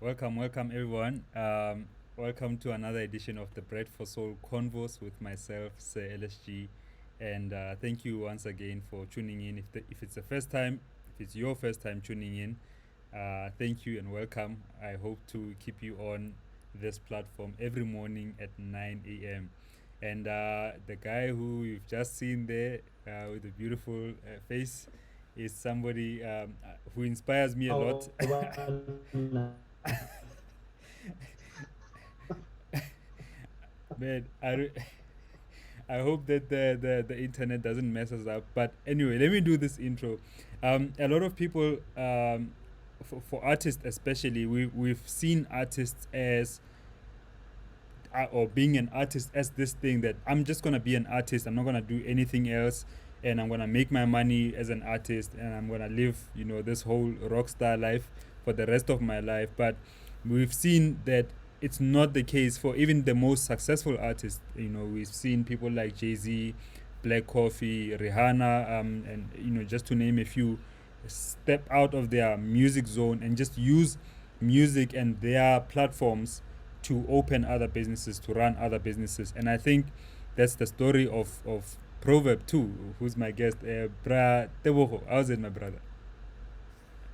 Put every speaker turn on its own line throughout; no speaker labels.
welcome everyone. Welcome to another edition of the Bread for Soul Convos with myself, Sir LSG, and thank you once again for tuning in. If it's the first time, if it's your first time tuning in, thank you and welcome. I hope to keep you on this platform every morning at 9 a.m. And the guy who you've just seen there with a beautiful face is somebody who inspires me a lot.
Oh,
Man, I hope that the internet doesn't mess us up. But anyway, let me do this intro. A lot of people, for artists especially, we've seen artists as or being an artist as this thing that I'm just gonna be an artist. I'm not gonna do anything else, and I'm gonna make my money as an artist, and I'm gonna live, this whole rock star life for the rest of my life. But we've seen that it's not the case for even the most successful artists. We've seen people like Jay-Z, Black Coffee, Rihanna, and just to name a few, step out of their music zone and just use music and their platforms to open other businesses, to run other businesses. And I think that's the story of Proverb too, who's my guest. Bra Tebogo, how's it, my brother?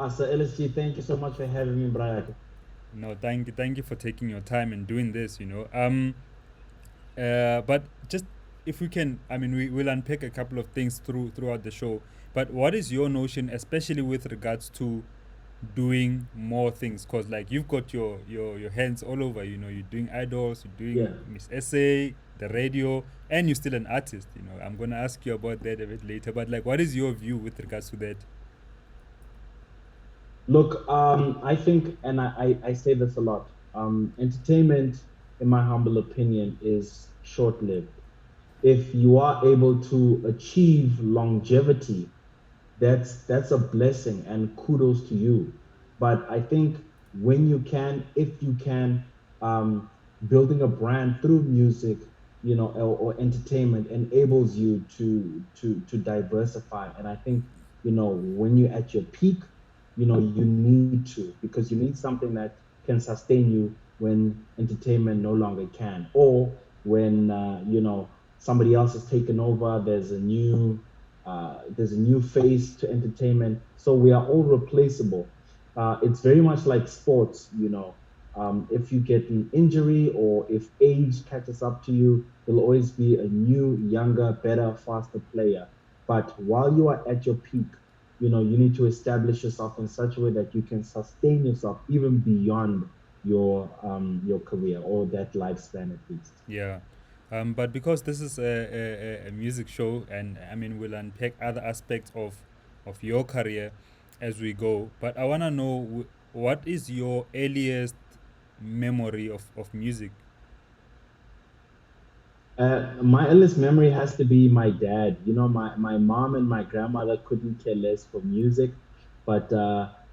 Sir LSG, thank you so much for having me, Brian.
No, thank you for taking your time and doing this. But just if we can, I mean, we will unpack a couple of things throughout the show. But what is your notion, especially with regards to doing more things? Because like you've got your hands all over. You're doing idols, you're
Yeah.
doing Miss Essay, the radio, and you're still an artist. I'm gonna ask you about that a bit later. But like, what is your view with regards to that?
Look, I think, and I say this a lot, entertainment, in my humble opinion, is short-lived. If you are able to achieve longevity, that's a blessing and kudos to you. But I think when you can, if you can, um, building a brand through music, or entertainment enables you to diversify. And I think, when you're at your peak, you need to, because you need something that can sustain you when entertainment no longer can, or when somebody else has taken over. There's a new face to entertainment, so we are all replaceable. It's very much like sports. If you get an injury or if age catches up to you, there'll always be a new, younger, better, faster player. But while you are at your peak, you need to establish yourself in such a way that you can sustain yourself even beyond your career, or that lifespan at least.
Yeah. But because this is a music show, and I mean, we'll unpack other aspects of your career as we go. But I want to know what is your earliest memory of music?
My earliest memory has to be my dad. My mom and my grandmother couldn't care less for music, but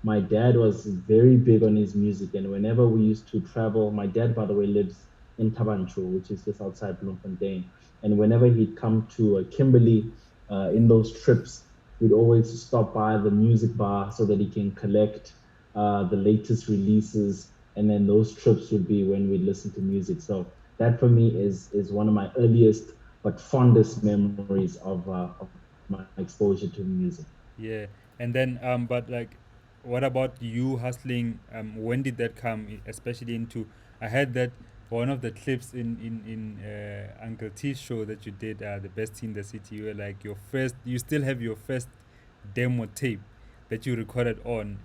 my dad was very big on his music. And whenever we used to travel, my dad, by the way, lives in Tabanchu, which is just outside Bloemfontein. And whenever he'd come to Kimberley, in those trips, we'd always stop by the music bar so that he can collect the latest releases. And then those trips would be when we'd listen to music. So that for me is one of my earliest but fondest memories of my exposure to music.
Yeah. And then, but like, what about you hustling? When did that come, especially into? I heard that one of the clips in Uncle T's show that you did, the best in the city. You were like your first. You still have your first demo tape that you recorded on,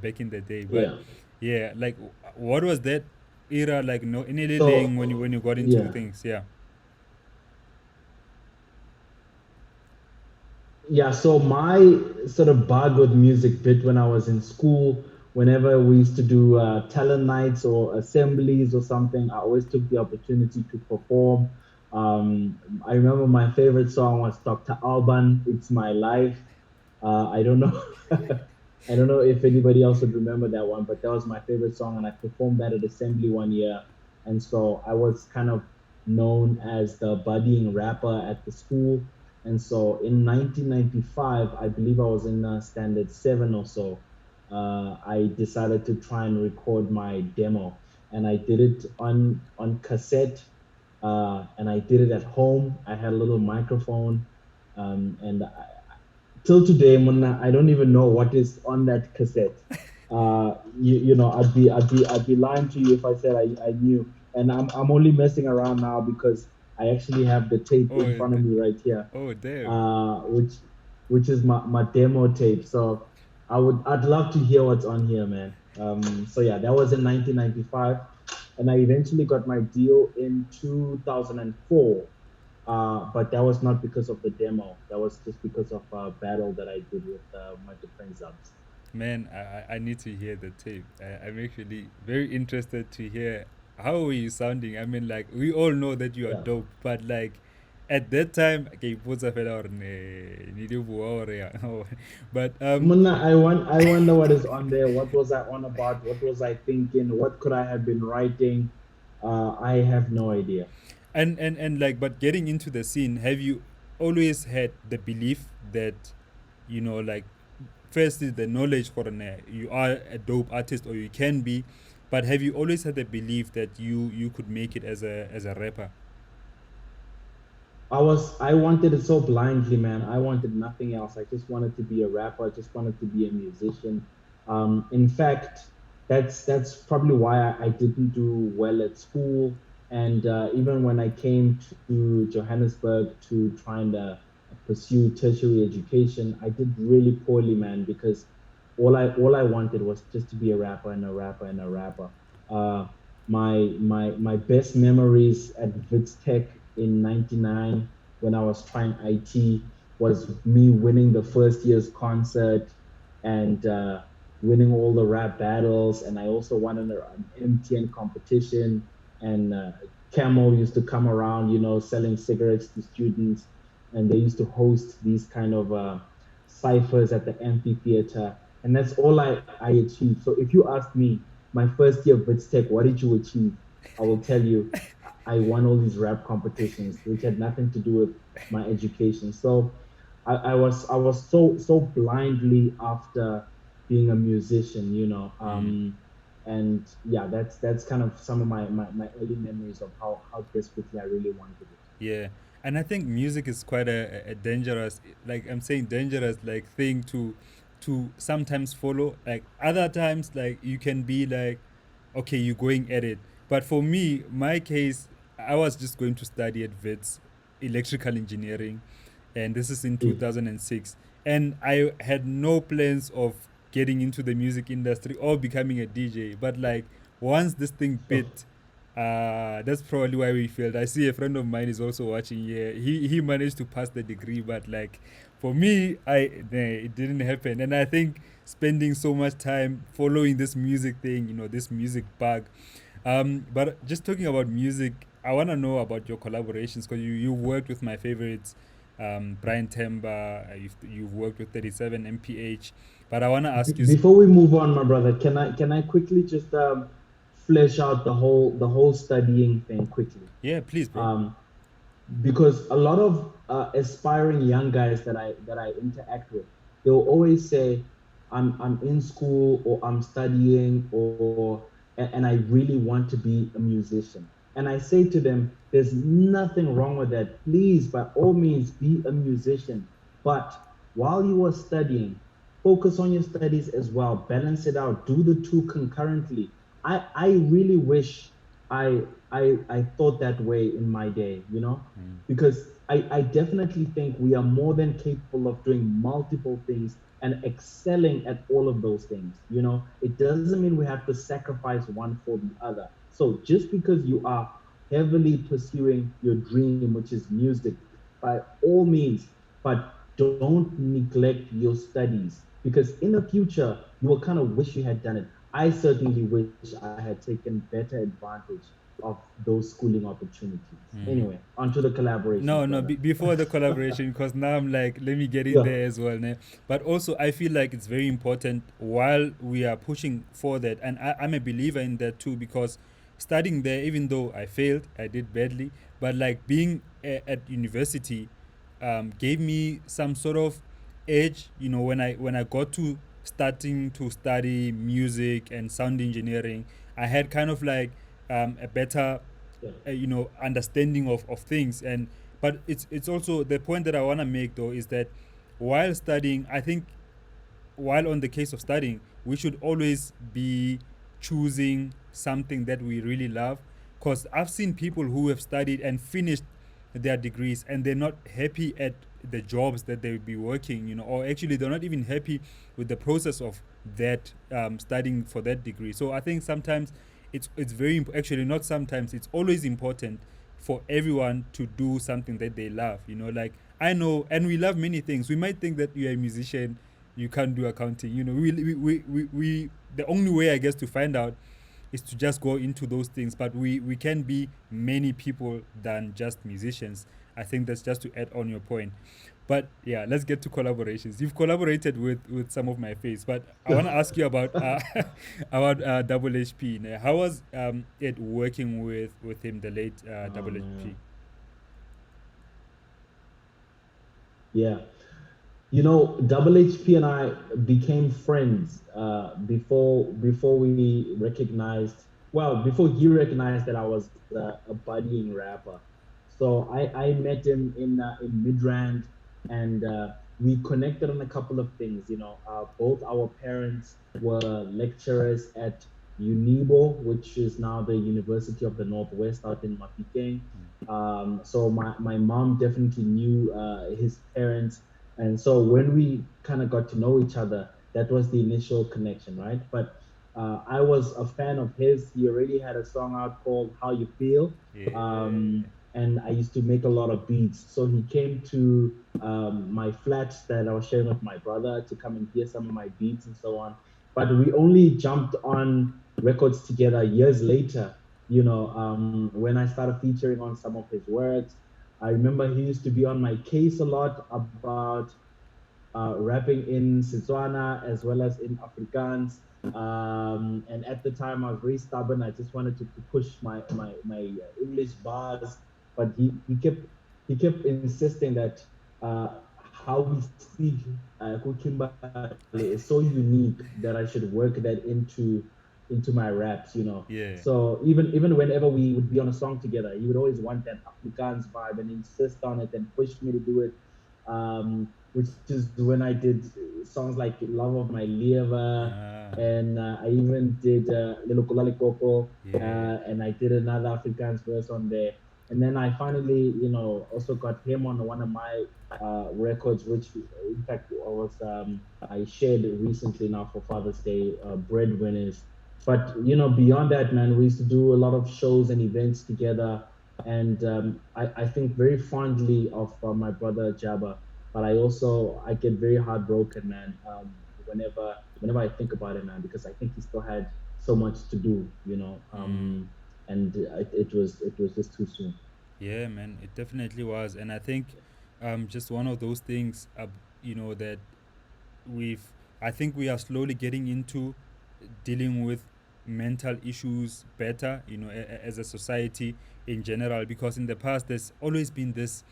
back in the day. But
Yeah.
yeah, like, what was that era like? No, in
So
when you got into
yeah,
things. Yeah.
yeah. So my sort of bug with music bit when I was in school. Whenever we used to do talent nights or assemblies or something, I always took the opportunity to perform. I remember my favorite song was Dr. Alban, "It's My Life." I don't know. I don't know if anybody else would remember that one, but that was my favorite song, and I performed that at Assembly one year. And so I was kind of known as the budding rapper at the school. And so in 1995, I believe I was in standard seven or so. I decided to try and record my demo, and I did it on cassette, and I did it at home. I had a little microphone, and till today, Munna, I don't even know what is on that cassette. You know, I'd be lying to you if I said I knew. And I'm only messing around now because I actually have the tape
Oh,
in front of me right here,
oh, damn.
uh, which which is my demo tape. So I'd love to hear what's on here, man. So yeah, that was in 1995, and I eventually got my deal in 2004. But that was not because of the demo. That was just because of a battle that I did with my different subs.
Man, I need to hear the tape. I'm actually very interested to hear how are you sounding. I mean, like, we all know that you are
Yeah.
dope, but like, at that time, okay, ipotsa fela gore ne di bua gore yang. But
Munna, I wonder what is on there. What was I on about? What was I thinking? What could I have been writing? I have no idea.
and like, but getting into the scene, have you always had the belief that, like, firstly the knowledge for you are a dope artist, or you can be, but have you always had the belief that you could make it as a rapper?
I wanted it so blindly, man. I wanted nothing else. I just wanted to be a rapper. I just wanted to be a musician. In fact, that's probably why I didn't do well at school. And even when I came to Johannesburg to try and pursue tertiary education, I did really poorly, man, because all I wanted was just to be a rapper and a rapper and a rapper. Uh, my best memories at Wits Tech in '99 when I was trying IT was me winning the first year's concert and winning all the rap battles. And I also won an MTN competition. And Camel used to come around, selling cigarettes to students. And they used to host these kind of ciphers at the amphitheater. And that's all I achieved. So if you ask me, my first year of Wits Tech, what did you achieve? I will tell you, I won all these rap competitions, which had nothing to do with my education. So I was so blindly after being a musician,
Mm.
and yeah, that's kind of some of my early memories of how desperately I really wanted it.
Yeah, and I think music is quite a dangerous, like I'm saying, dangerous like thing to sometimes follow. Like other times, like you can be like, okay, you're going at it. But for me, my case, I was just going to study at Wits, electrical engineering, and this is in
Eh,
2006. And I had no plans of getting into the music industry or becoming a DJ. But like once this thing
Sure.
bit, that's probably why we failed. I see a friend of mine is also watching here. He managed to pass the degree, but like for me, it didn't happen. And I think spending so much time following this music thing, this music bug. But just talking about music, I want to know about your collaborations because you worked with my favorites, Brian Temba. You've worked with 37 MPH. But I want to ask you.
Before we move on, my brother, can I quickly just flesh out the whole studying thing quickly?
Yeah, please, bro.
Um, because a lot of aspiring young guys that I interact with, they'll always say, I'm in school or I'm studying and I really want to be a musician. And I say to them, there's nothing wrong with that. Please, by all means, be a musician. But while you are studying, focus on your studies as well. Balance it out. Do the two concurrently. I really wish I thought that way in my day, because I definitely think we are more than capable of doing multiple things and excelling at all of those things. It doesn't mean we have to sacrifice one for the other. So just because you are heavily pursuing your dream, which is music, by all means, but don't neglect your studies, because in the future you will kind of wish you had done it. I certainly wish I had taken better advantage of those schooling opportunities. Anyway, onto the collaborations,
No, no,
brother.
before the collaboration, because now I'm like, let me get in
Yeah.
there as well. Ne? But also, I feel like it's very important while we are pushing for that. And I'm a believer in that too, because studying there, even though I failed, I did badly, but like being at university gave me some sort of edge, when I got to starting to study music and sound engineering, I had kind of like a better
Yeah.
understanding of things. And but it's also the point that I want to make though is that while studying, I think while on the case of studying, we should always be choosing something that we really love. Because I've seen people who have studied and finished their degrees and they're not happy at the jobs that they would be working, or actually they're not even happy with the process of that studying for that degree. So I think sometimes it's actually not sometimes, it's always important for everyone to do something that they love. Like I know, and we love many things. We might think that you're a musician, you can't do accounting. We the only way I guess to find out is to just go into those things. But we can be many people than just musicians. I think that's just to add on your point. But yeah, let's get to collaborations. You've collaborated with some of my faves, but I want to ask you about about Double HP. How was it working with him, the late
Oh
Double HP?
man. Yeah. Double HP and I became friends before we recognized, well, before he recognized that I was a budding rapper. So I met him in Midrand, and we connected on a couple of things. Both our parents were lecturers at UNIBO, which is now the University of the Northwest out in Mafikeng. So my mom definitely knew his parents, and so when we kind of got to know each other, that was the initial connection, right? But I was a fan of his. He already had a song out called How You Feel.
Yeah.
And I used to make a lot of beats. So he came to my flat that I was sharing with my brother to come and hear some of my beats and so on. But we only jumped on records together years later, when I started featuring on some of his works. I remember he used to be on my case a lot about rapping in Setswana as well as in Afrikaans. And at the time, I was very stubborn. I just wanted to push my English bars, but he kept insisting that how we speak Kimbali is so unique that I should work that into my raps.
Yeah.
So even whenever we would be on a song together, he would always want that Afrikaans vibe and insist on it and push me to do it. Which is when I did songs like Love of My Liver,
Ah.
and I even did Lelo Kolale Koko,
Yeah.
and I did another Afrikaans verse on there. And then I finally, also got him on one of my records, which in fact I shared recently now for Father's Day, Breadwinners. But beyond that, man, we used to do a lot of shows and events together, and I think very fondly of my brother Jabba, but I get very heartbroken, man. Whenever I think about it, man, because I think he still had so much to do.
Mm.
And it was just too soon.
Yeah, man, it definitely was. And I think just one of those things, that we've, I think we are slowly getting into dealing with mental issues better, as a society in general, because in the past there's always been this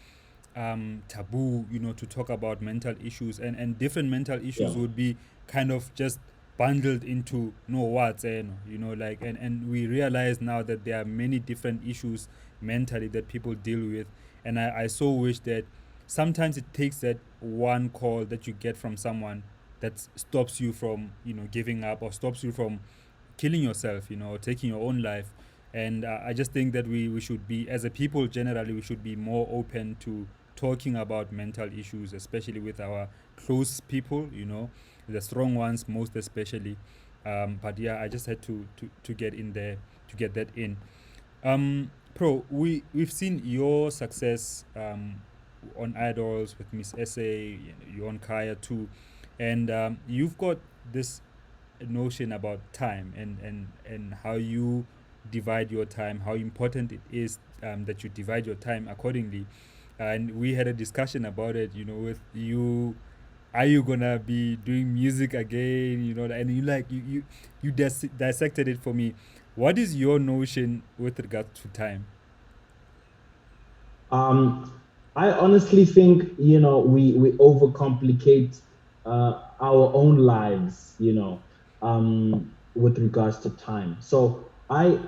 taboo, to talk about mental issues, and different mental issues
Yeah.
would be kind of just bundled into no words, and like, and we realize now that there are many different issues mentally that people deal with. And I so wish that sometimes it takes that one call that you get from someone that stops you from giving up, or stops you from killing yourself, or taking your own life. And I just think that we should be, as a people generally, we should be more open to talking about mental issues, especially with our close people, the strong ones most especially. But yeah, I just had to get in there, to get that in. Pro, we've seen your success on Idols with Miss SA, you on Kaya too, and you've got this notion about time, and how you divide your time, how important it is that you divide your time accordingly. And we had a discussion about it, with you. Are you gonna be doing music again? And you dissected it for me. What is your notion with regard to time?
I honestly think we overcomplicate our own lives, with regards to time. So I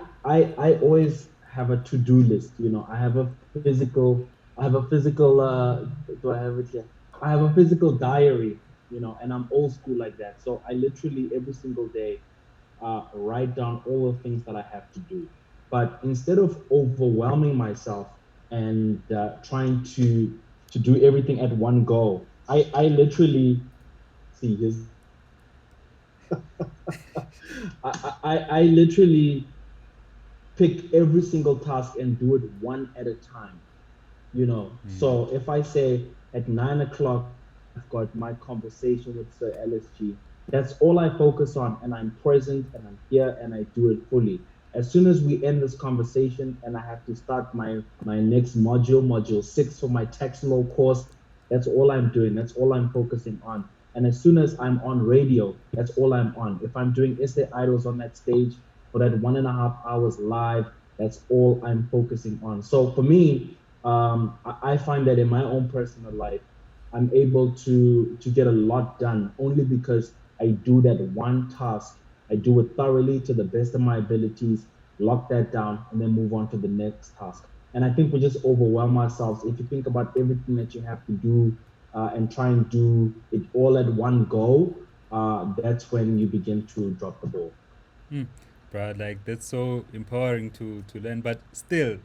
always have a to-do list. I have a physical. Do I have it here? I have a physical diary. And I'm old school like that. So I literally every single day write down all the things that I have to do. But instead of overwhelming myself and trying to do everything at one go, I literally see here's the thing. I literally pick every single task and do it one at a time. So if I say at 9 o'clock I've got my conversation with Sir LSG, that's all I focus on, and I'm present and I'm here and I do it fully. As soon as we end this conversation and I have to start my next module 6 for my tax law course, that's all I'm doing. That's all I'm focusing on. And as soon as I'm on radio, that's all I'm on. If I'm doing essay idols on that stage for that 1.5 hours live, that's all I'm focusing on. So for me, I find that in my own personal life, I'm able to get a lot done only because I do that one task. I do it thoroughly to the best of my abilities, lock that down, and then move on to the next task. And I think we just overwhelm ourselves. If you think about everything that you have to do and try and do it all at one go, that's when you begin to drop the ball.
Hmm. Bruh, like that's so empowering to learn, but still,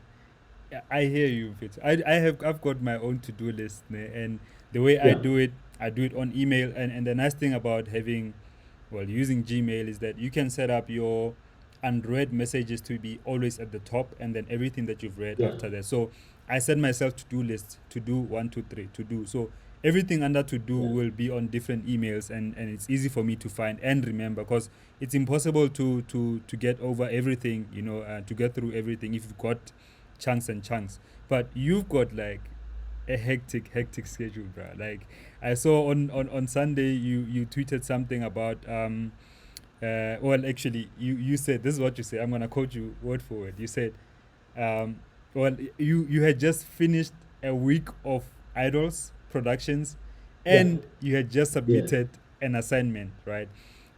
yeah, I hear you, Fitz. I've got my own to do list, ne, and the way
Yeah,
I do it on email. And the nice thing about having, well, using Gmail is that you can set up your unread messages to be always at the top, and then everything that you've read
yeah,
after that. So I set myself to do lists to do one, two, three to do. So everything under to do
yeah,
will be on different emails, and it's easy for me to find and remember, because it's impossible to get over everything, to get through everything if you've got chunks and chunks. But you've got like a hectic schedule, bro. Like I saw on Sunday you tweeted something about well, actually you said, this is what you said. I'm gonna quote you word for word. You said, um, well, you had just finished a week of idols productions,
yeah,
and you had just
yes,
submitted an assignment, right?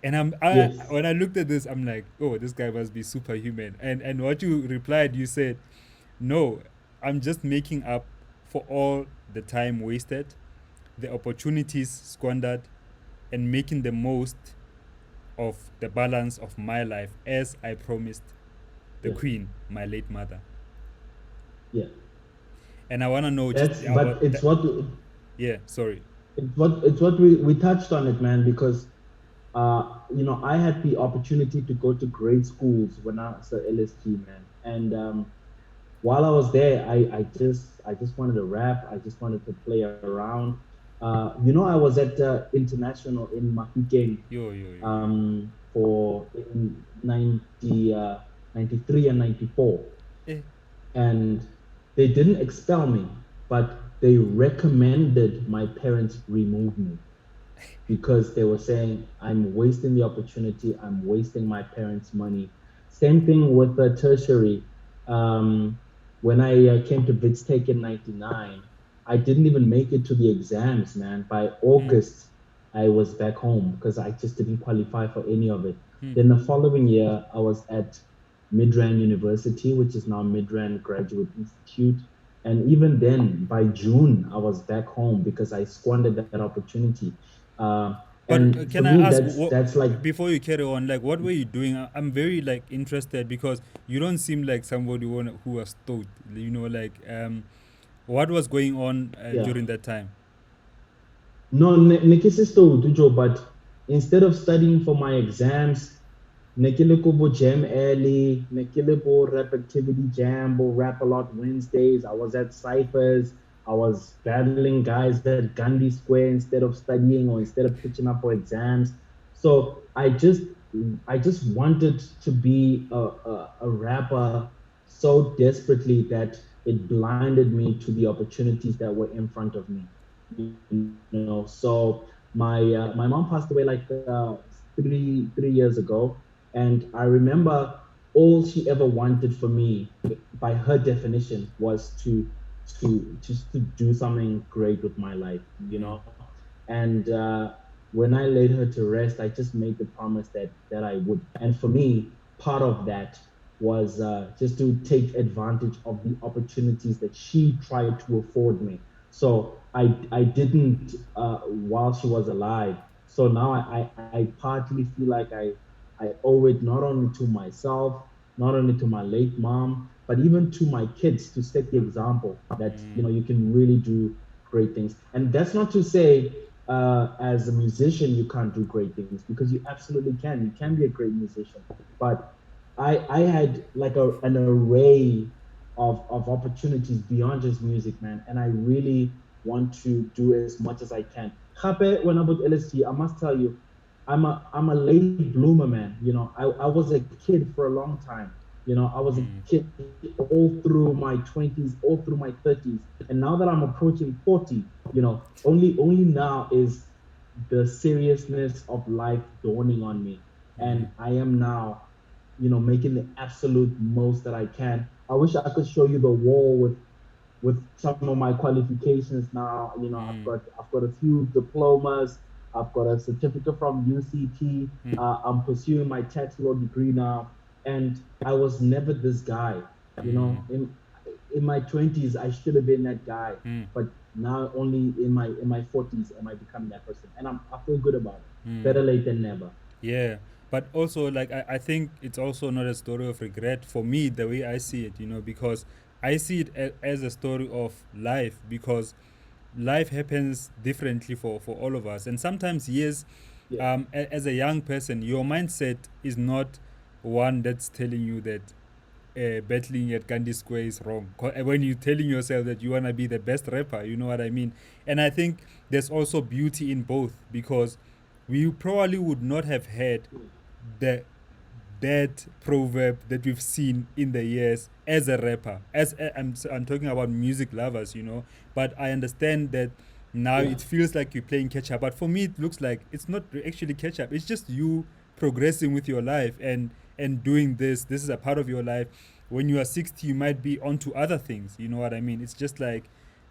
And
yes,
when I looked at this, I'm like, oh, this guy must be superhuman. And what you replied, you said, no, I'm just making up for all the time wasted, the opportunities squandered, and making the most of the balance of my life as I promised the
yeah,
Queen, my late mother.
yeah.
And I want to know just
That's
about
but it's
that.
what
Yeah, sorry.
we touched on it, man, because I had the opportunity to go to grade schools when I was at LSG, man. And while I was there, I just wanted to rap. I just wanted to play around. I was at international in Mahikeng
Yo.
for in 93 and 94,
Eh.
and they didn't expel me, but they recommended my parents remove me because they were saying I'm wasting the opportunity, I'm wasting my parents' money. Same thing with the tertiary. Um, when I came to Wits Tech in '99, I didn't even make it to the exams, man. By
Hmm.
August, I was back home because I just didn't qualify for any of it.
Hmm.
Then the following year, I was at Midrand University, which is now Midrand Graduate Institute. And even then, by June, I was back home because I squandered that opportunity.
But
And for
can I
me,
ask,
that's like,
before you carry on, like, what were you doing? I'm very like interested, because you don't seem like somebody who was stoked. Like, what was going on
yeah.
during that time?
No, nekisisto Dujo, but instead of studying for my exams, nekilikubo jam early, nekilibo rap activity jam, or rap a lot Wednesdays. I was at ciphers. I was battling guys at Gandhi Square instead of studying or instead of pitching up for exams. So I just wanted to be a rapper so desperately that it blinded me to the opportunities that were in front of me. So my mom passed away like three years ago, and I remember all she ever wanted for me, by her definition, was to just to do something great with my life.
Hmm.
And when I laid her to rest, I just made the promise that I would. And for me, part of that was just to take advantage of the opportunities that she tried to afford me. So I didn't while she was alive. So now I partly feel like I owe it not only to myself, not only to my late mom, but even to my kids to set the example that you can really do great things. And that's not to say as a musician you can't do great things, because you absolutely can. You can be a great musician, but I had like an array of opportunities beyond just music, man, and I really want to do as much as I can. Happy when about LSG, I must tell you, I'm a late bloomer, man. I was a kid for a long time. I was a
Mm,
kid all through my 20s, all through my 30s, and now that I'm approaching 40, only now is the seriousness of life dawning on me, and
mm,
I am now, making the absolute most that I can. I wish I could show you the wall with some of my qualifications now.
mm,
I've got a few diplomas. I've got a certificate from UCT.
mm,
I'm pursuing my tax law degree now, and I was never this guy. You
mm,
know, in my 20s, I should have been that guy,
mm,
but now only in my 40s am I becoming that person, and I feel good about it.
mm.
Better late than never.
Yeah, but also like I think it's also not a story of regret for me the way I see it, because I see it as a story of life, because life happens differently for all of us, and sometimes yes,
Yeah,
as a young person, your mindset is not one that's telling you that battling at Gandhi Square is wrong. When you're telling yourself that you want to be the best rapper, you know what I mean? And I think there's also beauty in both, because we probably would not have had the that proverb that we've seen in the years as a rapper. I'm talking about music lovers, but I understand that now
yeah,
it feels like you're playing catch up. But for me, it looks like it's not actually catch up. It's just you progressing with your life and doing this. This is a part of your life. When you are 60, you might be onto other things. You know what I mean? It's just like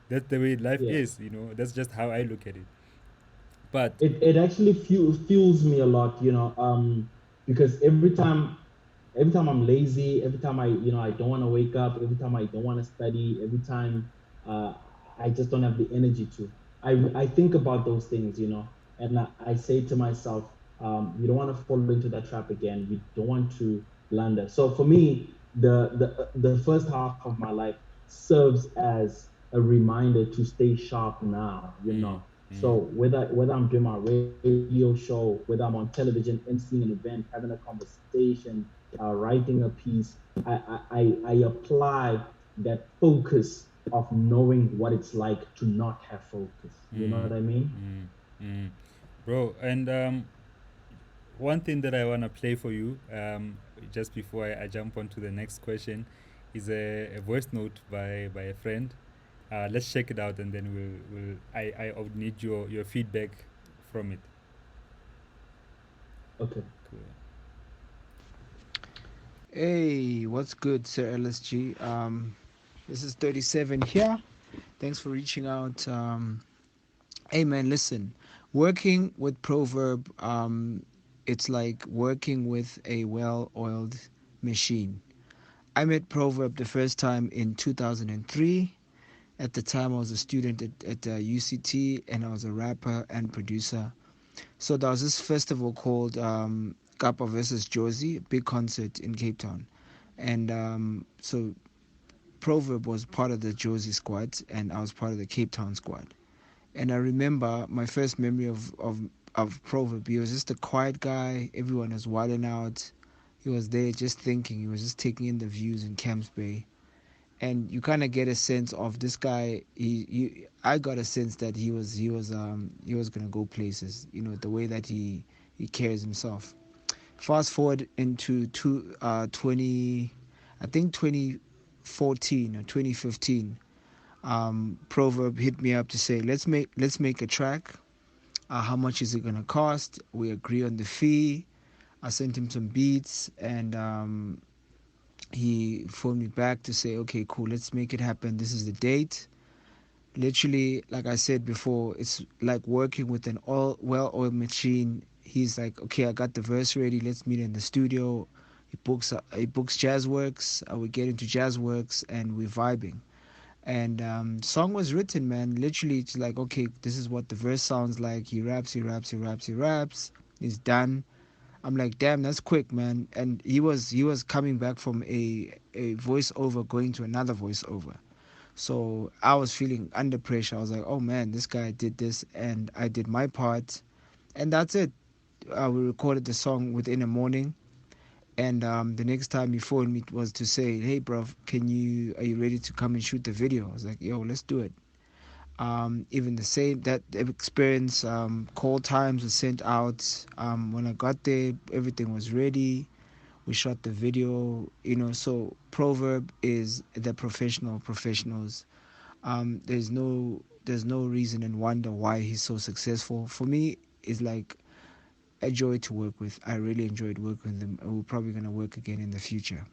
that's the way life
yeah.
is. That's just how I look at it. But
It actually fuels me a lot, because every time I'm lazy, every time I don't want to wake up, every time I don't want to study, every time uh, I just don't have the energy to. I think about those things, and I say to myself, you don't want to fall into that trap again. You don't want to blunder. So for me, the first half of my life serves as a reminder to stay sharp now,
mm, mm,
so whether I'm doing my radio show, whether I'm on television, emceeing an event, having a conversation, writing a piece, I apply that focus of knowing what it's like to not have focus. You know
mm,
what I mean?
mm, mm. Bro, and one thing that I want to play for you, just before I jump on to the next question, is a voice note by a friend. Let's check it out, and then I would need your feedback from it.
Okay.
Cool.
Hey, what's good, Sir LSG? This is 37 here. Thanks for reaching out. Hey, man, listen. Working with Proverb, it's like working with a well-oiled machine. I met Proverb the first time in 2003. At the time, I was a student at UCT, and I was a rapper and producer. So there was this festival called Kappa versus Josie, a big concert in Cape Town. And so Proverb was part of the Josie squad, and I was part of the Cape Town squad. And I remember my first memory of Proverb. He was just a quiet guy. Everyone was wilding out. He was there just thinking. He was just taking in the views in Camps Bay. And you kind of get a sense of this guy. I got a sense that he was gonna go places. The way that he carries himself. Fast forward into 20, I think 2014 or 2015. Proverb hit me up to say let's make a track. How much is it gonna cost? We agree on the fee. I sent him some beats, and he phoned me back to say, okay, cool, let's make it happen. This is the date. Literally, like I said before, it's like working with an well-oiled machine. He's like, okay, I got the verse ready. Let's meet in the studio. He books Jazz Works. We get into Jazz Works and we're vibing. And song was written, man. Literally, it's like, okay, this is what the verse sounds like. He raps, he raps, he raps, he raps. He's done. I'm like, damn, that's quick, man. And he was coming back from a voiceover going to another voiceover. So I was feeling under pressure. I was like, oh man, this guy did this and I did my part. And that's it. We recorded the song within a morning. And the next time he phoned me was to say, hey, bro, are you ready to come and shoot the video? I was like, yo, let's do it. Even the same, that experience, call times were sent out. When I got there, everything was ready. We shot the video, so Proverb is the professional of professionals. There's no reason and wonder why he's so successful. For me, it's like a joy to work with. I really enjoyed working with him. We're probably gonna work again in the future.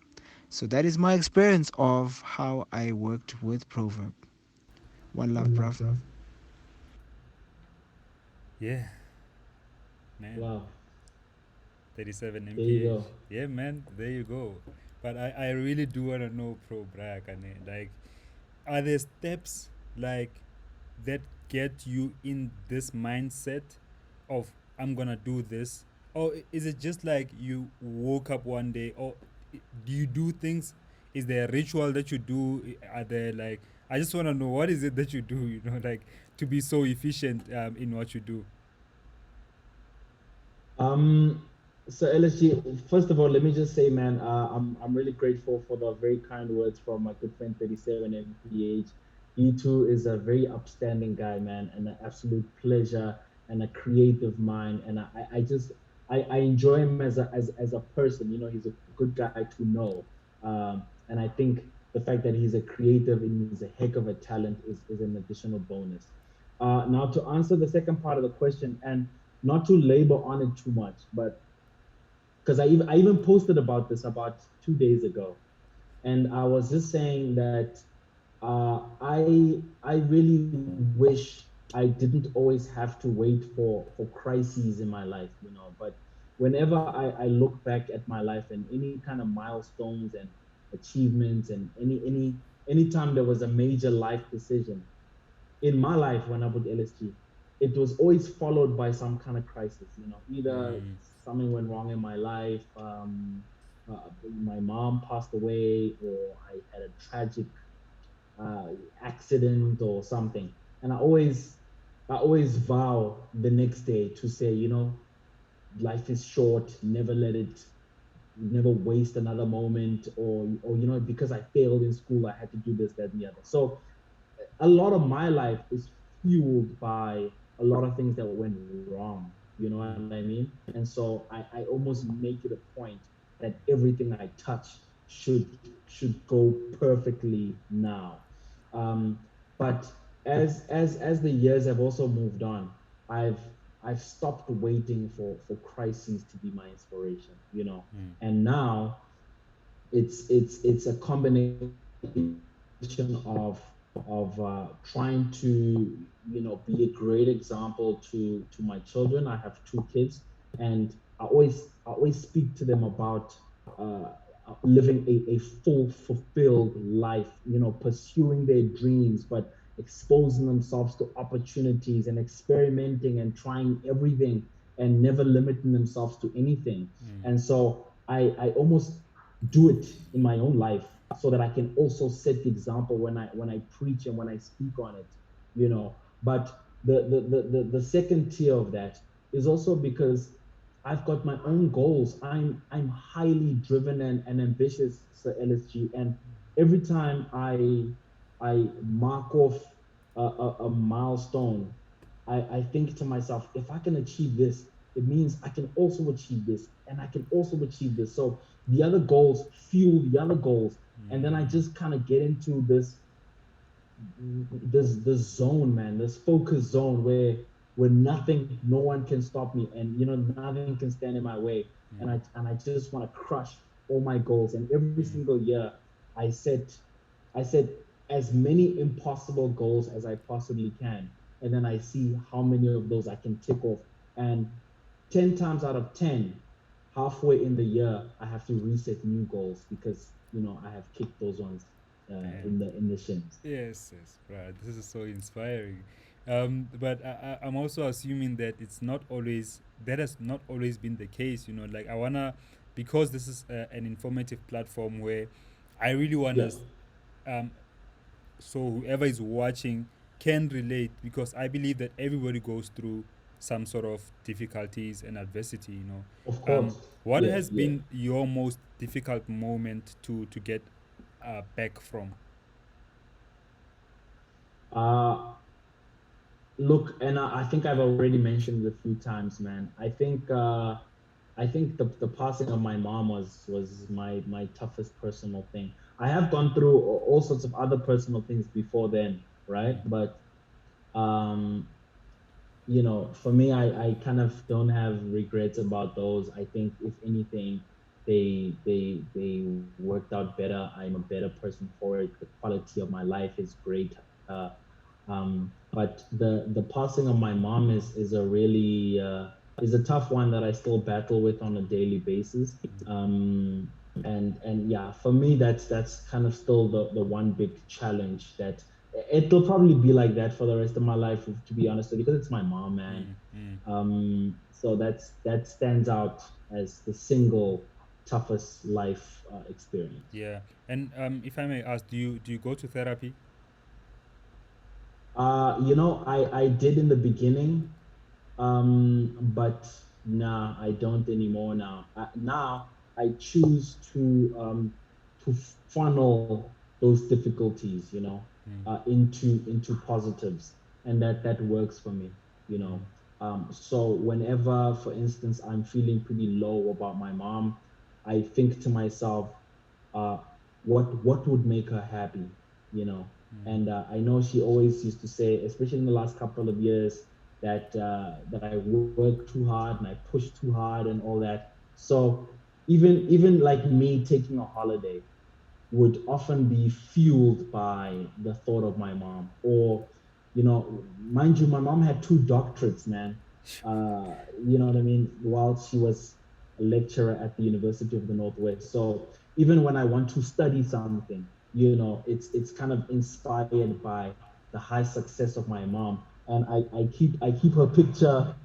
So that is my experience of how I worked with Proverb. One love, bruv.
Yeah, man.
Wow.
37
There you
mph.
go.
Yeah, man, there you go. But I really do want to know, pro Brakane, like, are there steps like that get you in this mindset of I'm gonna do this, or is it just like you woke up one day, or do you do things? Is there a ritual that you do? Are there like, I just want to know what is it that you do, like, to be so efficient in what you do.
Um, so LSG, first of all, let me just say, man, I'm really grateful for the very kind words from my good friend 37 MPH. He too is a very upstanding guy, man, and an absolute pleasure and a creative mind. And I enjoy him as a person. He's a good guy to know. And I think the fact that he's a creative and he's a heck of a talent is an additional bonus. Now to answer the second part of the question, and not to labor on it too much, but because I even posted about this about 2 days ago, and I was just saying that I really wish I didn't always have to wait for crises in my life, But whenever I look back at my life and any kind of milestones and achievements and anytime there was a major life decision, in my life when I was LSG, it was always followed by some kind of crisis. Either
Mm,
something went wrong in my life, my mom passed away, or I had a tragic accident or something. And I always vow the next day to say, life is short. Never waste another moment, or because I failed in school, I had to do this, that, and the other. So a lot of my life is fueled by a lot of things that went wrong. You know what I mean? And so I almost make it a point that everything I touch should go perfectly now. But as the years have also moved on, I've I've stopped waiting for crises to be my inspiration.
mm,
And now it's a combination of trying to be a great example to my children. I have two kids, and I always speak to them about living a full fulfilled life, pursuing their dreams, but exposing themselves to opportunities and experimenting and trying everything and never limiting themselves to anything.
mm,
And so I almost do it in my own life so that I can also set the example when I preach and when I speak on it, But the second tier of that is also because I've got my own goals. I'm highly driven and ambitious, Sir LSG, and every time I mark off a milestone, I think to myself, if I can achieve this, it means I can also achieve this, and I can also achieve this. So the other goals fuel the other goals, and then I
mm,
just kind of get into this zone, man, this focus zone where nothing, no one can stop me, and nothing can stand in my way, and I just want to crush all my goals. And every single year, I set I said as many impossible goals as I possibly can. And then I see how many of those I can tick off. And 10 times out of 10, halfway in the year, I have to reset new goals because, I have kicked those ones
Man.
in the shins.
Yes, yes, right. This is so inspiring. But I'm also assuming that it's not always that has not always been the case. Like I wanna, because this is an informative platform where I really wanna,
Yeah,
um, so whoever is watching can relate, because I believe that everybody goes through some sort of difficulties and adversity.
of course.
What
Yeah,
has
yeah.
been your most difficult moment to get back from?
Uh, Look, and I think I've already mentioned it a few times, man. I think the passing of my mom was my toughest personal thing. I have gone through all sorts of other personal things before then, right? But um, for me, I kind of don't have regrets about those. I think if anything, they worked out better. I'm a better person for it. The quality of my life is greater. But the passing of my mom is a really is a tough one that I still battle with on a daily basis. And yeah, for me, that's kind of still the one big challenge that it'll probably be like that for the rest of my life, to be honest, because it's my mom, man.
Mm, mm.
So that stands out as the single toughest life experience.
Yeah, and if I may ask, do you go to therapy?
I did in the beginning, but nah, I don't anymore now. Now I choose to funnel those difficulties,
Mm,
into positives, and that works for me, you
mm,
know. So whenever, for instance, I'm feeling pretty low about my mom, I think to myself, uh, what would make her happy, you know.
mm.
And I know she always used to say, especially in the last couple of years, that I work too hard and I push too hard and all that. So even like me taking a holiday would often be fueled by the thought of my mom. Or, mind you, my mom had two doctorates, man. You know what I mean? While she was a lecturer at the University of the Northwest. So even when I want to study something, it's kind of inspired by the high success of my mom. And I keep her picture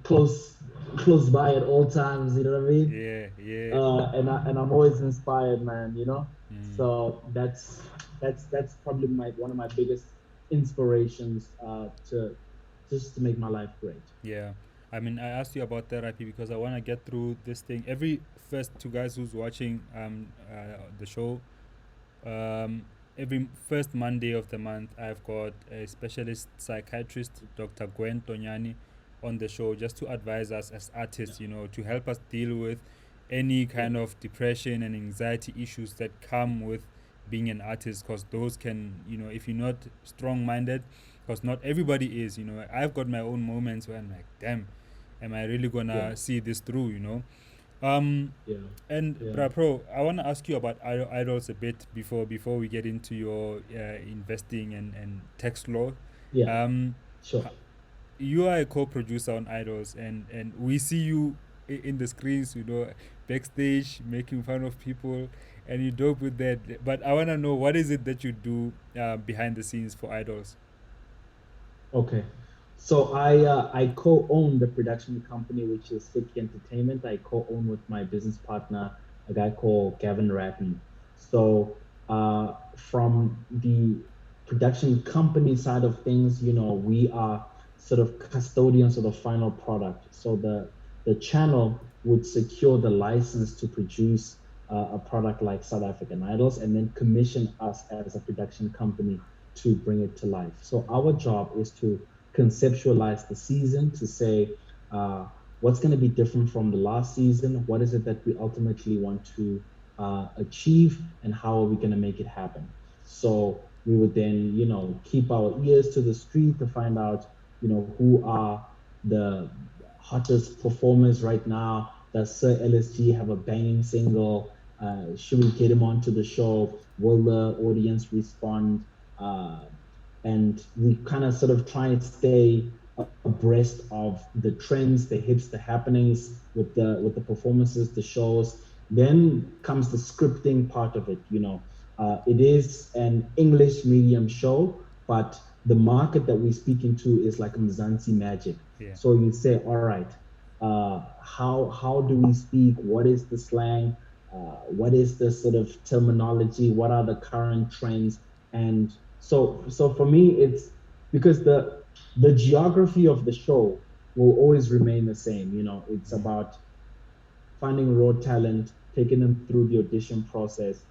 close close by at all times. You know what I mean?
Yeah, yeah.
And I'm always inspired, man.
Mm.
So that's probably my one of my biggest inspirations to just to make my life great.
Yeah. I mean, I asked you about therapy because I want to get through this thing. Every first to guys who's watching the show, um, every first Monday of the month, I've got a specialist psychiatrist, Dr. Gwen Tonyani, on the show just to advise us as artists, to help us deal with any
Yeah,
kind of depression and anxiety issues that come with being an artist, because those can, if you're not strong minded, because not everybody is, I've got my own moments where I'm like, damn, am I really
yeah,
gonna see this through, Um,
yeah,
and
yeah,
Bra Pro, I want to ask you about idols a bit before we get into your investing and tax law.
yeah.
Um,
Sure.
h- you are a co-producer on Idols, and we see you in the screens, backstage making fun of people, and you dope with that. But I want to know, what is it that you do behind the scenes for Idols?
Okay. So I co-own the production company, which is Sticky Entertainment. I co-own with my business partner, a guy called Gavin Ratton. So from the production company side of things, we are sort of custodians of the final product. So the channel would secure the license to produce a product like South African Idols, and then commission us as a production company to bring it to life. So our job is to conceptualize the season, to say what's going to be different from the last season, what is it that we ultimately want to achieve, and how are we going to make it happen. So we would then, keep our ears to the street to find out, who are the hottest performers right now. Does Sir LSG have a banging single? Should we get him onto the show? Will the audience respond? Uh, and we kind of sort of try and stay abreast of the trends, the hits, the happenings with the performances, the shows. Then comes the scripting part of it. It is an English medium show, but the market that we speak into is like Mzansi magic.
Yeah.
So you say, all right, how do we speak? What is the slang? What is the sort of terminology? What are the current trends? And so for me, it's because the geography of the show will always remain the same. It's
Mm.
about finding raw talent, taking them through the audition process,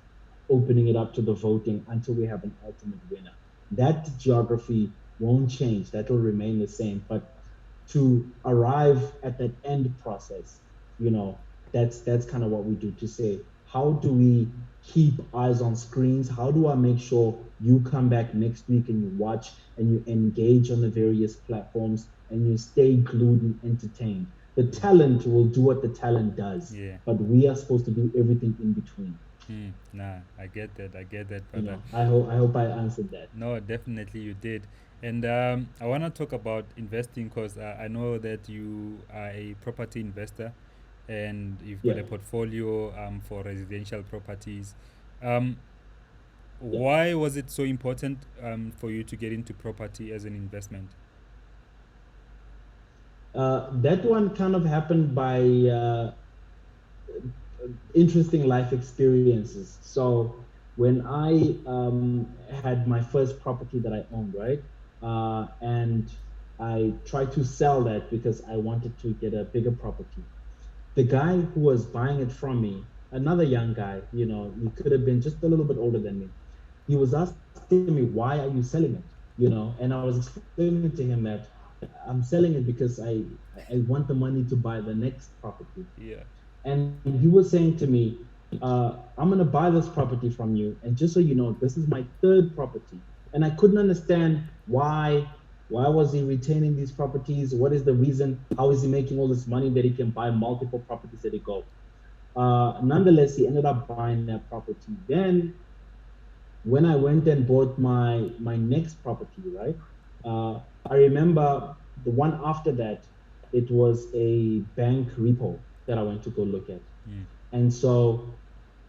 opening it up to the voting until we have an ultimate winner. That geography won't change. That will remain the same. But to arrive at that end process, that's kind of what we do to say, how do we keep eyes on screens? How do I make sure you come back next week and you watch and you engage on the various platforms and you stay glued and entertained? The talent will do what the talent does,
Yeah.
but we are supposed to do everything in between.
Nah, I get that. I get that, brother.
I hope I answered that.
No, definitely you did. And I want to talk about investing because I know that you are a property investor and you've got
Yeah,
a portfolio for residential properties. Um,
yeah.
why was it so important for you to get into property as an investment?
That one kind of happened by interesting life experiences. So when I had my first property that I owned, right, and I tried to sell that because I wanted to get a bigger property. The guy who was buying it from me, another young guy, he could have been just a little bit older than me. He was asking me, "Why are you selling it?" And I was explaining to him that I'm selling it because I want the money to buy the next property.
Yeah.
And he was saying to me, I'm going to buy this property from you. And just so you know, this is my third property. And I couldn't understand why was he retaining these properties? What is the reason? How is he making all this money that he can buy multiple properties at a go? Nonetheless, he ended up buying that property. Then when I went and bought my next property, right? I remember the one after that, it was a bank repo that I went to go look at.
Mm.
And so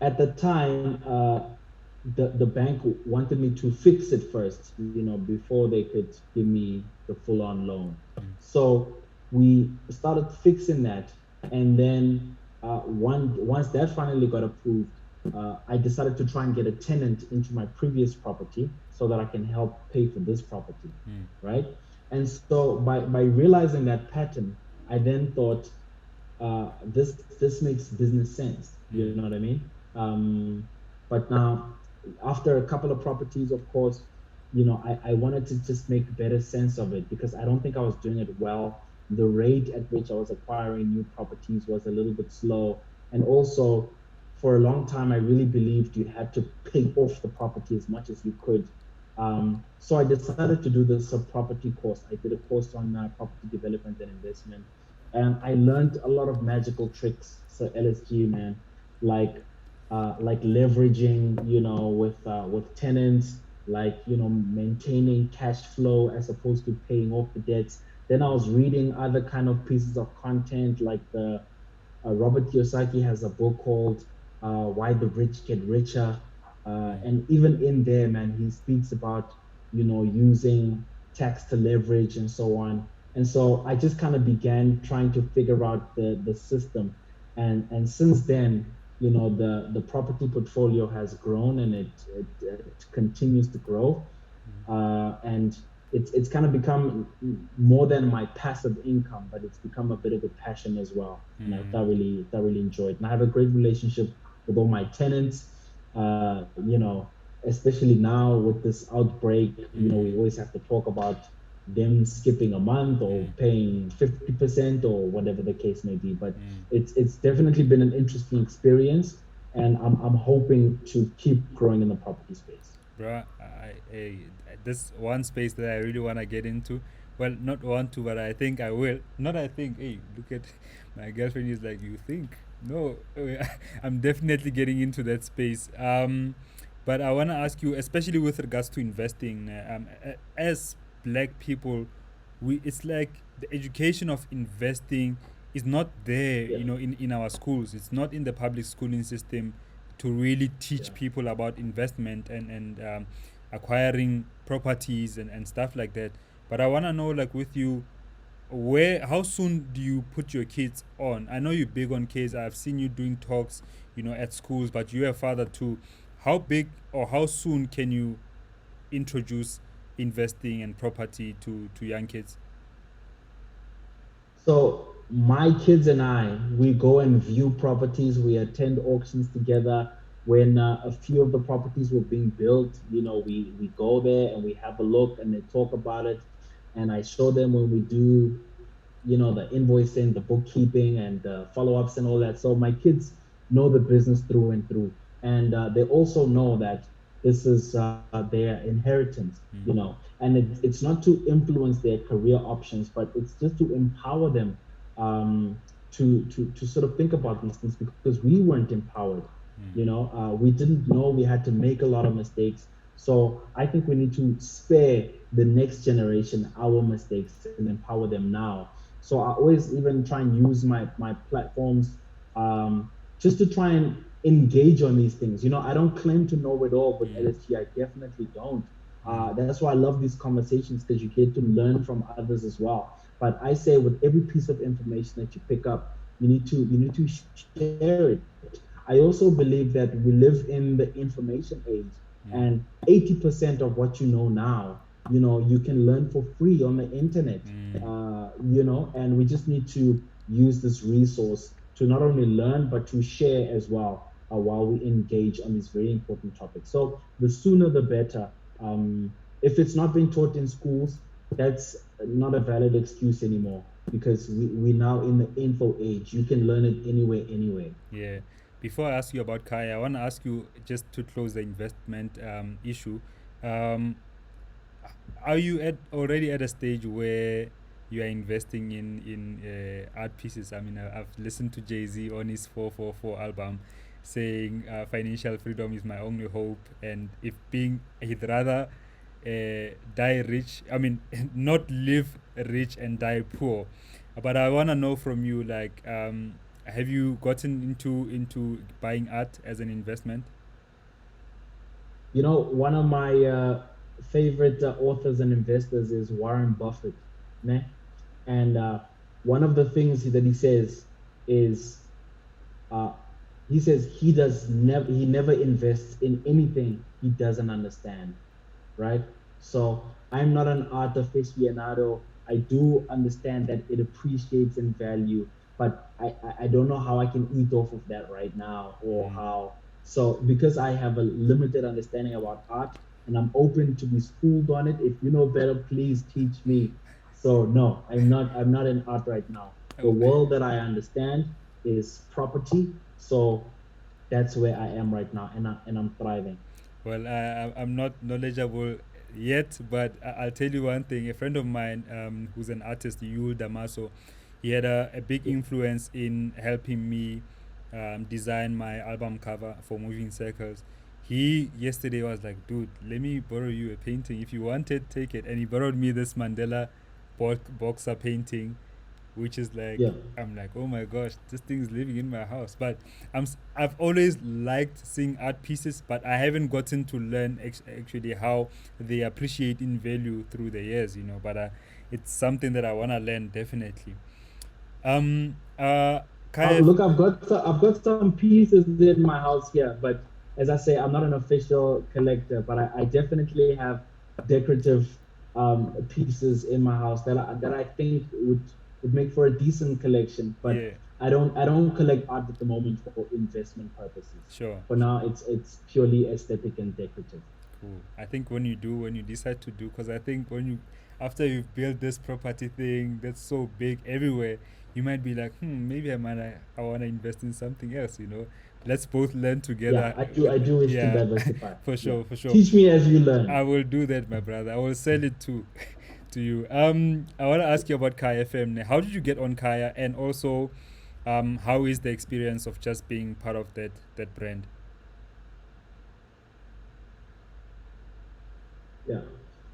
at the time, the bank wanted me to fix it first, before they could give me the full on loan.
Mm.
So we started fixing that, and then once that finally got approved, I decided to try and get a tenant into my previous property so that I can help pay for this property,
Mm.
right? And so by realizing that pattern, I then thought, this makes business sense. You
Mm.
know what I mean? But now, after a couple of properties, of course, I wanted to just make better sense of it because I don't think I was doing it well. The rate at which I was acquiring new properties was a little bit slow. And also, for a long time, I really believed you had to pay off the property as much as you could. So I decided to do the sub property course. I did a course on property development and investment, and I learned a lot of magical tricks. So LSG, man, like leveraging, with tenants, like maintaining cash flow as opposed to paying off the debts. Then I was reading other kind of pieces of content, like the Robert Kiyosaki has a book called Why the Rich Get Richer.
Mm.
And even in there, man, he speaks about, using tax to leverage and so on. And so I just kind of began trying to figure out the system. And since then, the property portfolio has grown and it continues to grow. And it's kind of become more than my passive income, but it's become a bit of a passion as well, and I
Mm.
thoroughly enjoyed. And I have a great relationship with all my tenants. Especially now with this outbreak, we
Mm.
always have to talk about them skipping a month or
Mm.
paying 50% or whatever the case may be. But
Mm.
it's definitely been an interesting experience, and I'm hoping to keep growing in the property space.
Bruh, this one space that I really want to get into. Well, not want to, but I think I will. Not I think. Hey, look at my girlfriend is like, you think? No, I'm definitely getting into that space. But I want to ask you, especially with regards to investing, as black people, we it's like the education of investing is not there,
Yeah,
in our schools. It's not in the public schooling system to really teach
yeah.
people about investment and acquiring properties and stuff like that. But I want to know, like, with you, how soon do you put your kids on? I know you're big on kids. I've seen you doing talks, at schools, but you're a father too. How big or how soon can you introduce investing and property to young kids?
So my kids and I, we go and view properties. We attend auctions together. When a few of the properties were being built, we go there and we have a look and they talk about it. And I show them when we do, the invoicing, the bookkeeping, and the follow-ups and all that. So my kids know the business through and through, and they also know that this is their inheritance,
Mm,
and it's not to influence their career options, but it's just to empower them, to sort of think about these things because we weren't empowered.
mm,
We didn't know we had to make a lot of mistakes. So I think we need to spare the next generation our mistakes and empower them now. So I always even try and use my platforms, just to try and engage on these things. I don't claim to know it all with
mm,
LSG. I definitely don't.
mm,
That's why I love these conversations because you get to learn from others as well. But I say with every piece of information that you pick up, you need to share it. I also believe that we live in the information age, and
mm,
80% of what you know now, you can learn for free on the internet.
mm.
And we just need to use this resource to not only learn but to share as well, while we engage on these very important topics. So the sooner the better. If it's not being taught in schools, that's not a valid excuse anymore because we're now in the info age. You can learn it anywhere, anywhere.
Yeah. Before I ask you about Kai, I want to ask you, just to close the investment issue. Um, are you already at a stage where you are investing in art pieces? I mean, I've listened to Jay-Z on his 444 album saying financial freedom is my only hope, and if being he'd rather die rich, I mean, not live rich and die poor. But I want to know from you, like, have you gotten into buying art as an investment?
One of my favorite authors and investors is Warren Buffett, né? And one of the things that he says is, uh, he never invests in anything he doesn't understand, right? So I'm not an art aficionado. I do understand that it appreciates in value, but I don't know how I can eat off of that right now, or
Mm.
how. So because I have a limited understanding about art and I'm open to be schooled on it, if you know better, please teach me. So no, I'm not in art right now. The
Oh,
world that I understand is property. So that's where I am right now, and I'm thriving.
well, I'm not knowledgeable yet, but I'll tell you one thing. A friend of mine, who's an artist, Yul Damaso, he had a big
Yeah.
influence in helping me design my album cover for Moving Circles. He yesterday was like, dude, let me borrow you a painting. If you want it, take it. And he borrowed me this Mandela boxer painting, which is like,
Yeah.
I'm like, oh my gosh, this thing is living in my house. But I've always liked seeing art pieces, but I haven't gotten to learn actually how they appreciate in value through the years, But it's something that I want to learn definitely. Um, uh, Kyle,
Look, I've got some pieces in my house here, but as I say, I'm not an official collector, but I definitely have decorative pieces in my house that I think would make for a decent collection. But
yeah,
I don't collect art at the moment for investment purposes.
sure,
For
sure.
now, it's purely aesthetic and decorative.
Cool. I think when you decide to do, because I think after you've built this property thing that's so big everywhere, you might be like, maybe I want to invest in something else. let's both learn
Yeah,
together.
I do wish to
Yeah,
diversify.
for
Yeah.
sure, for sure.
Teach me as you learn.
I will do that, my brother. I will sell it too to you. I want to ask you about Kaya FM. How did you get on Kaya, and also, how is the experience of just being part of that brand?
Yeah.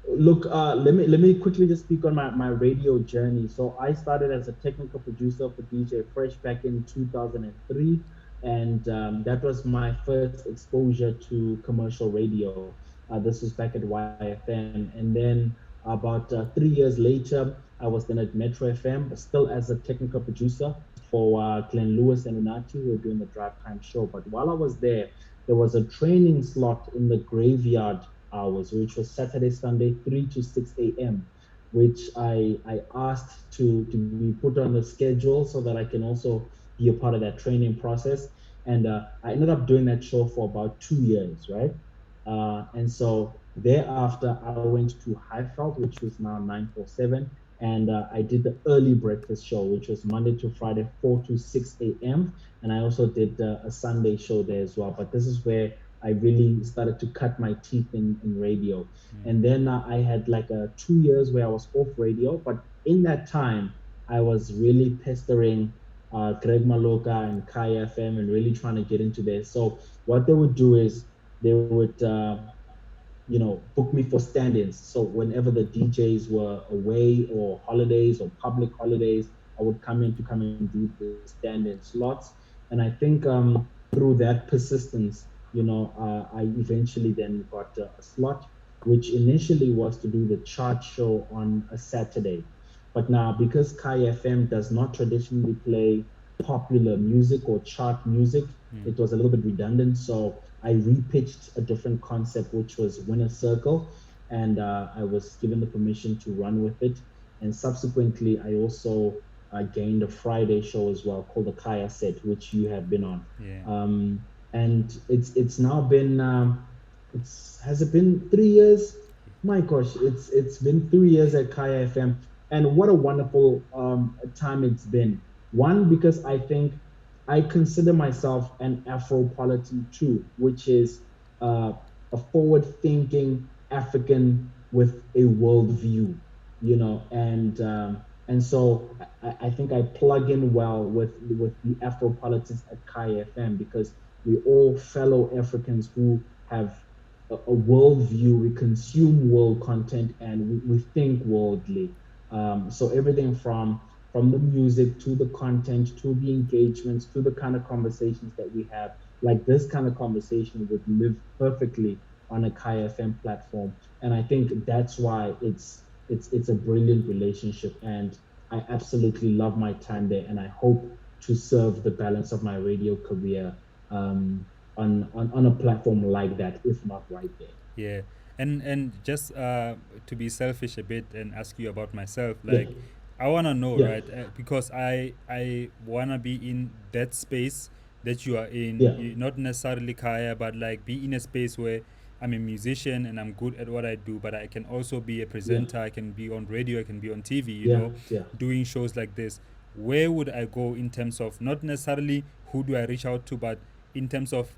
Look, let me quickly just speak on my radio journey. So I started as a technical producer for DJ Fresh back in 2003, and that was my first exposure to commercial radio. This was back at YFM, and then about 3 years later, I was then at Metro FM, still as a technical producer for Glenn Lewis and Unati, who were doing the drive time show. But while I was there was a training slot in the graveyard hours, which was Saturday, Sunday, 3 to 6 a.m., which I asked to be put on the schedule so that I can also be a part of that training process. And I ended up doing that show for about 2 years, right? And so thereafter, I went to Highfeld, which was now 947. And I did the early breakfast show, which was Monday to Friday, 4 to 6 a.m. And I also did a Sunday show there as well. But this is where I really started to cut my teeth in radio.
Mm,
And then I had like 2 years where I was off radio. But in that time, I was really pestering Greg Maloka and Kai FM and really trying to get into there. So what they would do is they would book me for stand-ins. So whenever the DJs were away or holidays or public holidays, I would come in to come and do the stand-in slots. And I think through that persistence, I eventually then got a slot, which initially was to do the chart show on a Saturday. But now, because Kai FM does not traditionally play popular music or chart music,
mm,
it was a little bit redundant. So I repitched a different concept, which was Winner Circle, and I was given the permission to run with it. And subsequently, I also gained a Friday show as well called the Kaya Set, which you have been on.
yeah,
And it's now been it's has it been 3 years? My gosh, it's been 3 years at Kaya FM, and what a wonderful time it's been. One, because I think I consider myself an Afropolitan too, which is uh, a forward-thinking African with a worldview, and so I think I plug in well with the Afropolitics at Kai FM because we all fellow Africans who have a worldview. We consume world content and we think worldly. So everything from the music to the content to the engagements to the kind of conversations that we have, like this kind of conversation would live perfectly on a Kai FM platform. And I think that's why it's a brilliant relationship, and I absolutely love my time there, and I hope to serve the balance of my radio career on a platform like that, if not right there.
yeah. And just to be selfish a bit and ask you about myself,
Yeah,
like, I wanna know,
yeah,
right? Because I wanna be in that space that you are in.
yeah,
Not necessarily Kaya, but like be in a space where I'm a musician and I'm good at what I do, but I can also be a
yeah,
presenter. I can be on radio. I can be on TV.
yeah, yeah.
Doing shows like this. Where would I go in terms of not necessarily who do I reach out to, but in terms of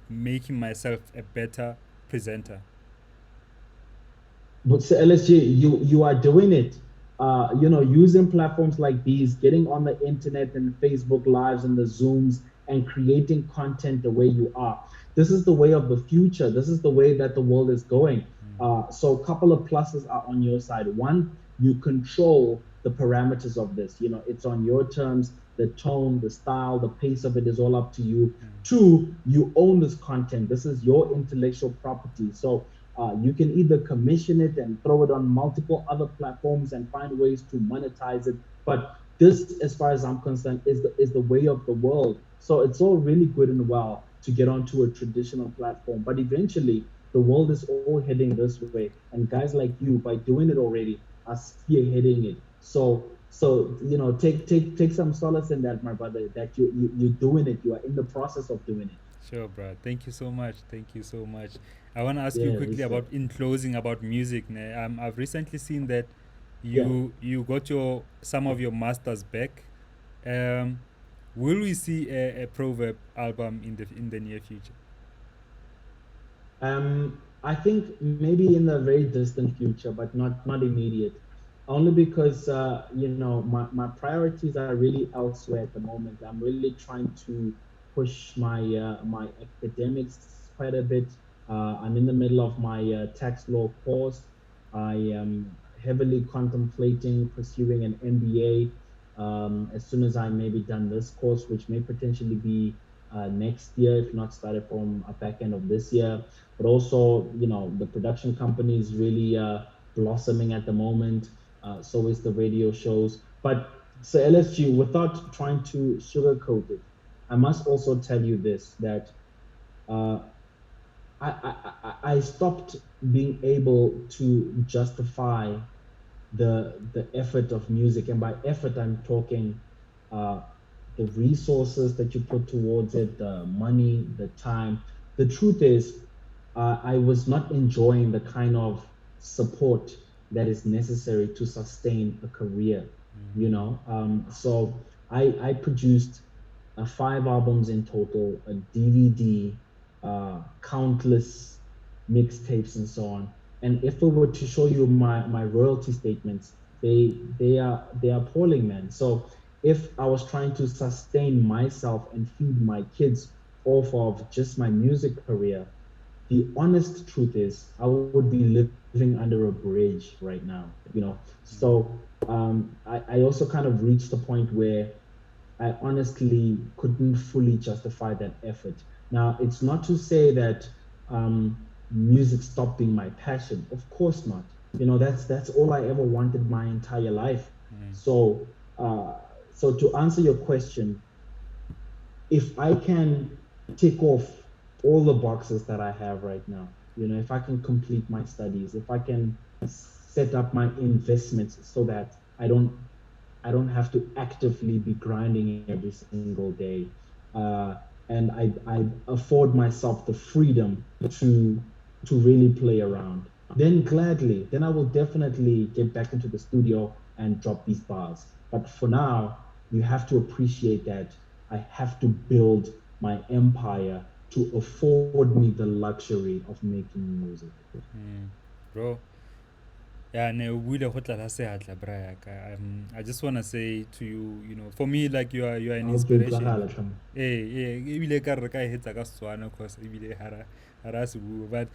making myself a better presenter?
But so LSG, you are doing it. Using platforms like these, getting on the internet and Facebook Lives and the Zooms and creating content the way you are. This is the way of the future. This is the way that the world is going. So a couple of pluses are on your side. One, you control the parameters of this. It's on your terms. The tone, the style, the pace of it is all up to you. Two, you own this content. This is your intellectual property. So you can either commission it and throw it on multiple other platforms and find ways to monetize it. But this, as far as I'm concerned, is the way of the world. So it's all really good and well to get onto a traditional platform, but eventually the world is all heading this way. And guys like you, by doing it already, are spearheading it. So take some solace in that, my brother. That you're doing it. You are in the process of doing it.
Sure, bro. Thank you so much. Thank you so much. I want to ask you
Yeah,
quickly
respect.
about in closing about music. I've recently seen that
Yeah,
you got your some of your masters back. Um, Will we see a Proverb album in the near future?
I think maybe in the very distant future, but not immediate. Only because my priorities are really elsewhere at the moment. I'm really trying to push my academics quite a bit. I'm in the middle of my tax law course. I am heavily contemplating pursuing an MBA as soon as I maybe done this course, which may potentially be next year, if not started from a back end of this year. But also, the production company is really blossoming at the moment. So is the radio shows. But so LSG, without trying to sugarcoat it, I must also tell you this that uh, I stopped being able to justify the effort of music, and by effort I'm talking uh, the resources that you put towards it, the money, the time. The truth is, I was not enjoying the kind of support that is necessary to sustain a career. So I produced 5 albums in total, a DVD, countless mixtapes, and so on. And if we were to show you my royalty statements, they are appalling, man. So if I was trying to sustain myself and feed my kids off of just my music career, the honest truth is I would be living under a bridge right now. So I also kind of reached a point where I honestly couldn't fully justify that effort. Now, it's not to say that music stopped being my passion. Of course not. That's all I ever wanted my entire life.
Mm.
So to answer your question, if I can tick off all the boxes that I have right now, if I can complete my studies, if I can set up my investments so that I don't have to actively be grinding every single day. Uh, and I afford myself the freedom to to really play around. Then gladly, then I will definitely get back into the studio and drop these bars. But for now, you have to appreciate that I have to build my empire to afford me the luxury of making music.
Mm. Bro, yeah, ne o buile go tlala seatla brayaka. I just want to say to you, for me, like you are an
Okay,
inspiration.
utlagala, Tlhamo.
Ebile ka re ka e hetsa ka Setswana cause ebile hara se bua, but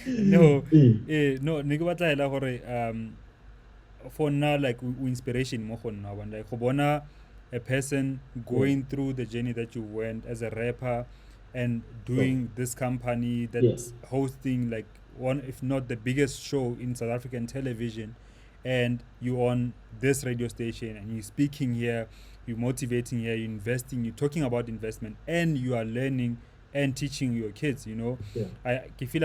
no,
Eh,
no, ne ke batla hela gore for now, like inspiration mo go nna one, like go bona a person
yeah,
going through the journey that you went as a rapper and
sure.
doing this company
Yeah,
that's hosting like one if not the biggest show in South African television, and you on this radio station and you're speaking here, you're motivating here, you're investing, you're talking about investment, and you are learning and teaching your kids,
yeah,
I feel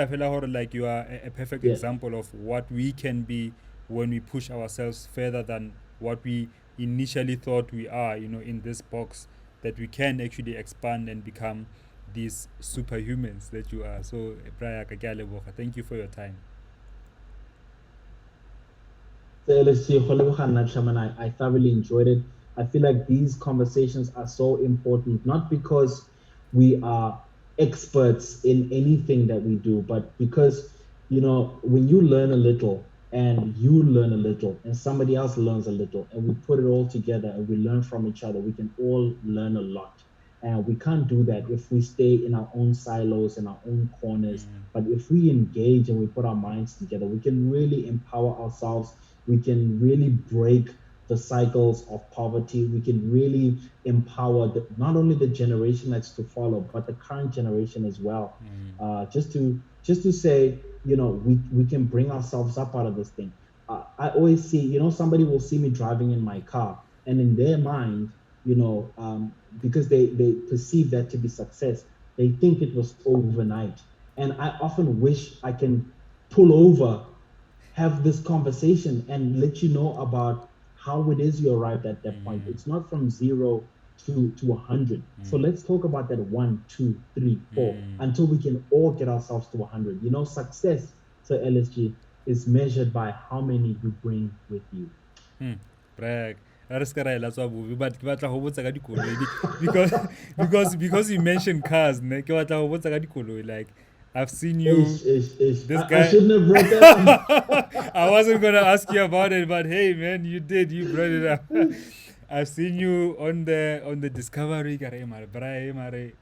like you are a perfect
yeah.
example of what we can be when we push ourselves further than what we initially thought we are, in this box, that we can actually expand and become these superhumans that you are. So, Brian, thank you for your time.
So LSG, I thoroughly enjoyed it. I feel like these conversations are so important, not because we are experts in anything that we do, but because, when you learn a little and you learn a little and somebody else learns a little and we put it all together and we learn from each other, we can all learn a lot. And we can't do that if we stay in our own silos, in our own corners.
Mm,
But if we engage and we put our minds together, we can really empower ourselves. We can really break the cycles of poverty. We can really empower not only the generation that's to follow, but the current generation as well.
mm,
Just to say, we can bring ourselves up out of this thing. I always see, somebody will see me driving in my car, and in their mind, because they perceive that to be success, they think it was overnight. And I often wish I can pull over, have this conversation, and let you know about how it is you arrived at that point.
mm,
It's not from zero to 100. So
mm,
let's talk about that one, two, three, four,
mm,
until we can all get ourselves to 100. Success, so LSG, is measured by how many you bring with you.
mm. Brag. re ska ra ela tswa bobe, but ke batla go botsa ka dikoloi because you mentioned cars, ne ke batla go botsa ka dikoloi. Like I've seen you, this
I
guy.
shouldn't have brought that up.
I wasn't gonna ask you about it, but hey, man, you did. You brought it up. I've seen you on the Discovery.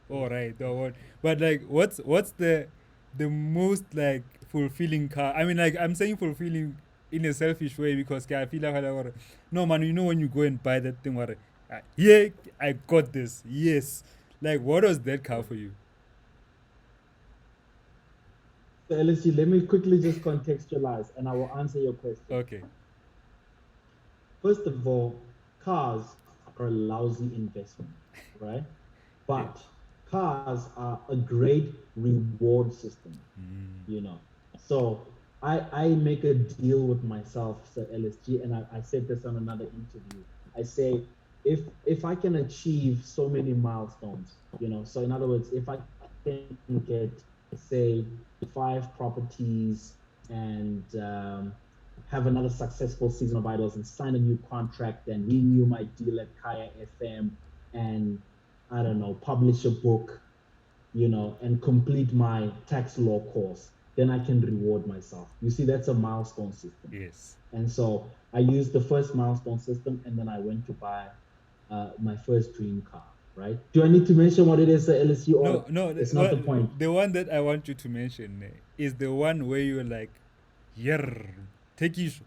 All right, the one. But like, what's the most like fulfilling car? I mean, like, I'm saying fulfilling in a selfish way because I feel like no man, you know when you go and buy that thing, yeah, I got this. Yes, like what was that car for you?
So LSG, let me quickly just contextualize and I will answer your question.
Okay.
First of all, cars are a lousy investment, right?
Yeah.
But cars are a great reward system, you know. So I make a deal with myself, Sir LSG, and I said this on another interview. I say if I can achieve so many milestones, you know, so in other words, if I can get say 5 properties and have another successful season of Idols and sign a new contract and renew my deal at Kaya FM and I don't know, publish a book, you know, and complete my tax law course, then I can reward myself. You see, that's a milestone system.
Yes.
And so I used the first milestone system and then I went to buy my first dream car, right? Do I need to mention what it is, LSU, or
No.
it's not the point?
The one that I want you to mention is the one where you're like, "Yer, take issue,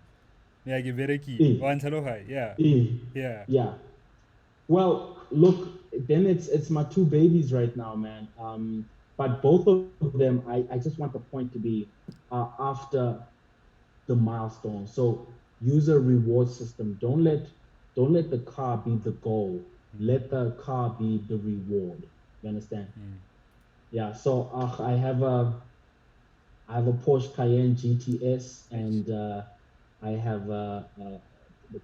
yeah, give it a key,
E,
one high, yeah,
E,
yeah,
yeah. Well, look, then it's my 2 babies right now, man. But both of them, I just want the point to be after the milestone. So use a reward system. Don't let the car be the goal. Let the car be the reward. You understand? Yeah. So I have a Porsche Cayenne GTS and I have the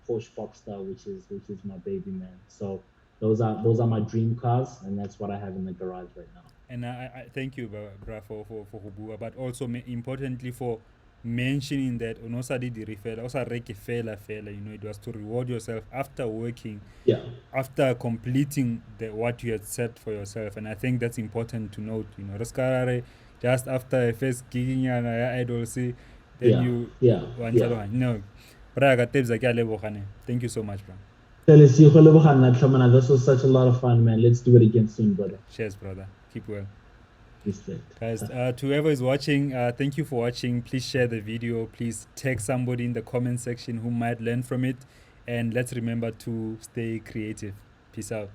Porsche Boxster, which is my baby, man. So those are my dream cars, and that's what I have in the garage right now.
And I thank you, bra, for Hubua, but also importantly for mentioning that onosadi di refer, also reke fela, you know, it was to reward yourself after working,
Yeah.
after completing what you had set for yourself. And I think that's important to note, you know, Raskarare, just after first gigging and idol see, then
Yeah.
you
Yeah.
want no. Thank you so much, bro.
This was such a lot of fun, man. Let's do it again soon, brother.
Cheers, brother. Keep well.
Respect.
Guys, to whoever is watching, thank you for watching. Please share the video. Please tag somebody in the comment section who might learn from it. And let's remember to stay creative. Peace out.